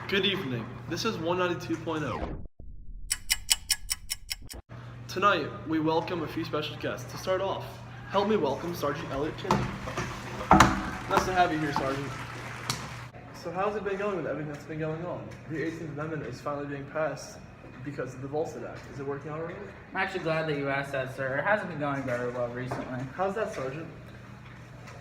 Good evening. This is 192.0. Tonight, we welcome a few special guests. To start off, help me welcome Sergeant Elliot Kinney. Nice to have you here, Sergeant. So how's it been going with everything that's been going on? The 18th Amendment is finally being passed because of the Volstead Act. Is it working out already? I'm actually glad that you asked that, sir. It hasn't been going very well recently. How's that, Sergeant?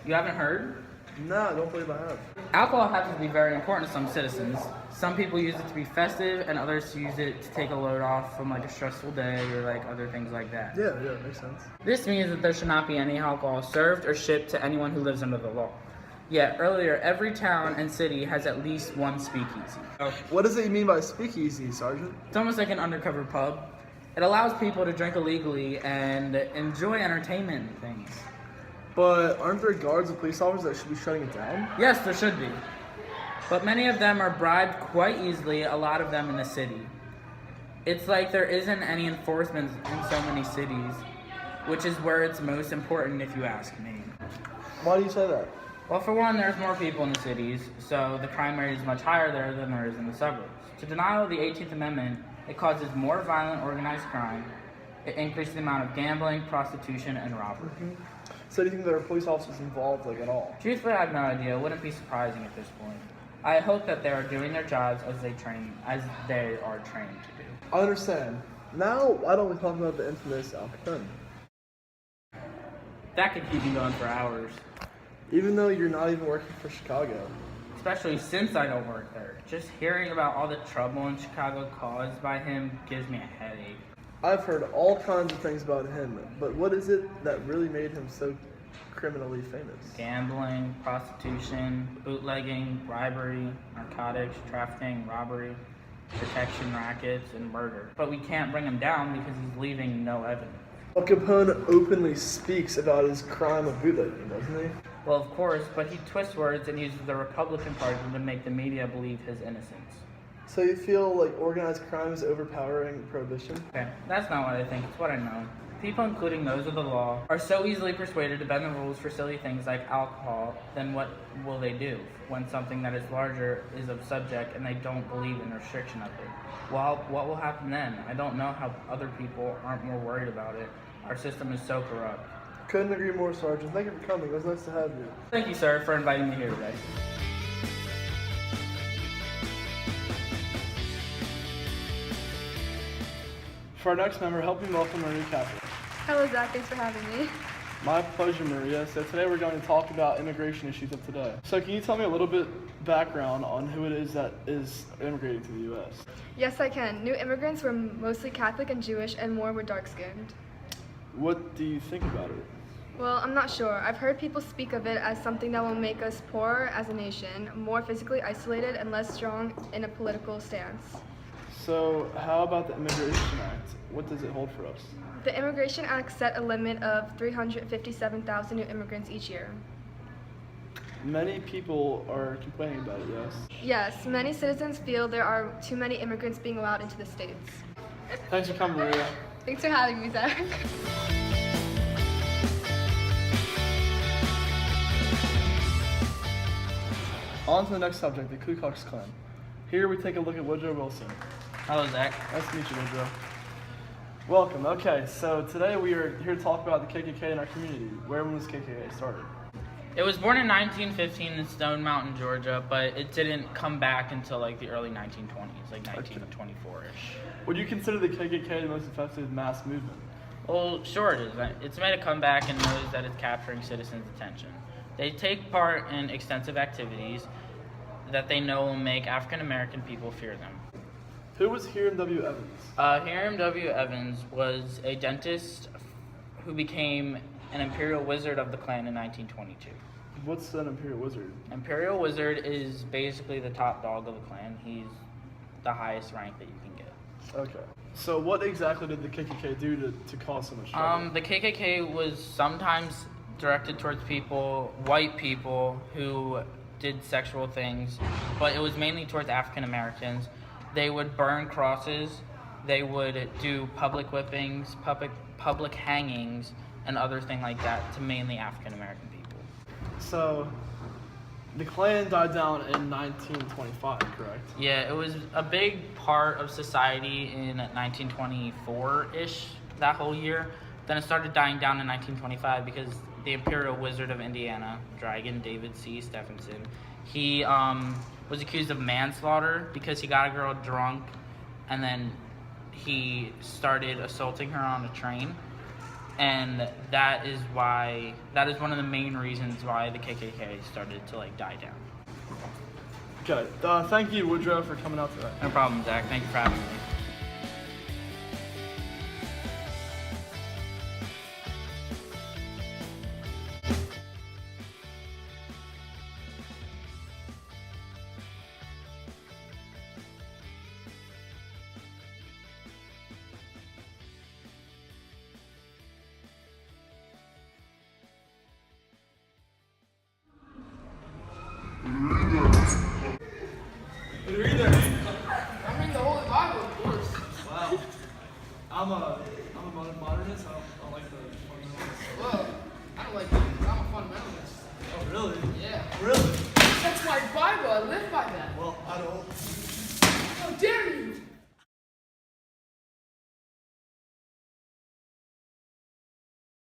You haven't heard? No, I don't believe I have. Alcohol happens to be very important to some citizens. Some people use it to be festive, and others use it to take a load off from like a stressful day or like other things like that. Yeah, makes sense. This means that there should not be any alcohol served or shipped to anyone who lives under the law. Yet earlier, every town and city has at least one speakeasy. What does it mean by speakeasy, Sergeant? It's almost like an undercover pub. It allows people to drink illegally and enjoy entertainment and things. But aren't there guards and police officers that should be shutting it down? Yes, there should be. But many of them are bribed quite easily, a lot of them in the city. It's like there isn't any enforcement in so many cities, which is where it's most important if you ask me. Why do you say that? Well, for one, there's more people in the cities, so the crime rate is much higher there than there is in the suburbs. To denial of the 18th Amendment, it causes more violent organized crime. It increases the amount of gambling, prostitution, and robbery. So do you think there are police officers involved, like, at all? Truthfully, I have no idea. It wouldn't be surprising at this point. I hope that they are doing their jobs as they are trained to do. I understand. Now, why don't we talk about the infamous Al Capone? That could keep me going for hours. Even though you're not even working for Chicago. Especially since I don't work there. Just hearing about all the trouble in Chicago caused by him gives me a headache. I've heard all kinds of things about him, but what is it that really made him so criminally famous? Gambling, prostitution, bootlegging, bribery, narcotics, trafficking, robbery, protection rackets, and murder. But we can't bring him down because he's leaving no evidence. Al Capone openly speaks about his crime of bootlegging, doesn't he? Well, of course, but he twists words and uses the Republican Party to make the media believe his innocence. So you feel like organized crime is overpowering prohibition? Okay, that's not what I think, it's what I know. People, including those of the law, are so easily persuaded to bend the rules for silly things like alcohol, then what will they do when something that is larger is of subject and they don't believe in restriction of it? Well, what will happen then? I don't know how other people aren't more worried about it. Our system is so corrupt. Couldn't agree more, Sergeant. Thank you for coming. It was nice to have you. Thank you, sir, for inviting me here today. For our next member, help me welcome Maria Kaplan. Hello, Zach. Thanks for having me. My pleasure, Maria. So today we're going to talk about immigration issues of today. So can you tell me a little bit background on who it is that is immigrating to the U.S.? Yes, I can. New immigrants were mostly Catholic and Jewish, and more were dark-skinned. What do you think about it? Well, I'm not sure. I've heard people speak of it as something that will make us poorer as a nation, more physically isolated, and less strong in a political stance. So how about the Immigration Act? What does it hold for us? The Immigration Act set a limit of 357,000 new immigrants each year. Many people are complaining about it, yes? Yes, many citizens feel there are too many immigrants being allowed into the states. Thanks for coming, Maria. Thanks for having me, Zach. On to the next subject, the Ku Klux Klan. Here we take a look at Woodrow Wilson. Hello, Zach. Nice to meet you, Woodrow. Welcome. Okay, so today we are here to talk about the KKK in our community. Where was KKK started? It was born in 1915 in Stone Mountain, Georgia, but it didn't come back until like the early 1920s, like 1924-ish. Would you consider the KKK the most effective mass movement? Well, sure it is. It's made a comeback and knows that it's capturing citizens' attention. They take part in extensive activities that they know will make African American people fear them. Who was Hiram W. Evans? Hiram W. Evans was a dentist who became an Imperial Wizard of the Klan in 1922. What's an Imperial Wizard? Imperial Wizard is basically the top dog of the Klan. He's the highest rank that you can get. Okay. So what exactly did the KKK do to cause so much trouble? The KKK was sometimes directed towards white people who did sexual things, but it was mainly towards African Americans. They would burn crosses, they would do public whippings, public hangings, and other things like that to mainly African American people. So The Klan died down in 1925, correct? Yeah, it was a big part of society in 1924-ish, that whole year. Then it started dying down in 1925 because the Imperial Wizard of Indiana, Dragon David C. Stephenson, he was accused of manslaughter because he got a girl drunk and then he started assaulting her on a train. And that is one of the main reasons why the KKK started to like die down. Okay. Thank you, Woodrow, for coming out today. No problem, Zach. Thank you for having me. I mean the Holy Bible, of course. Wow. I'm a modernist. I don't like the fundamentalists. Well, I don't like it because I'm a fundamentalist. Oh, really? Yeah. Really? That's my Bible. I live by that. Well, I don't.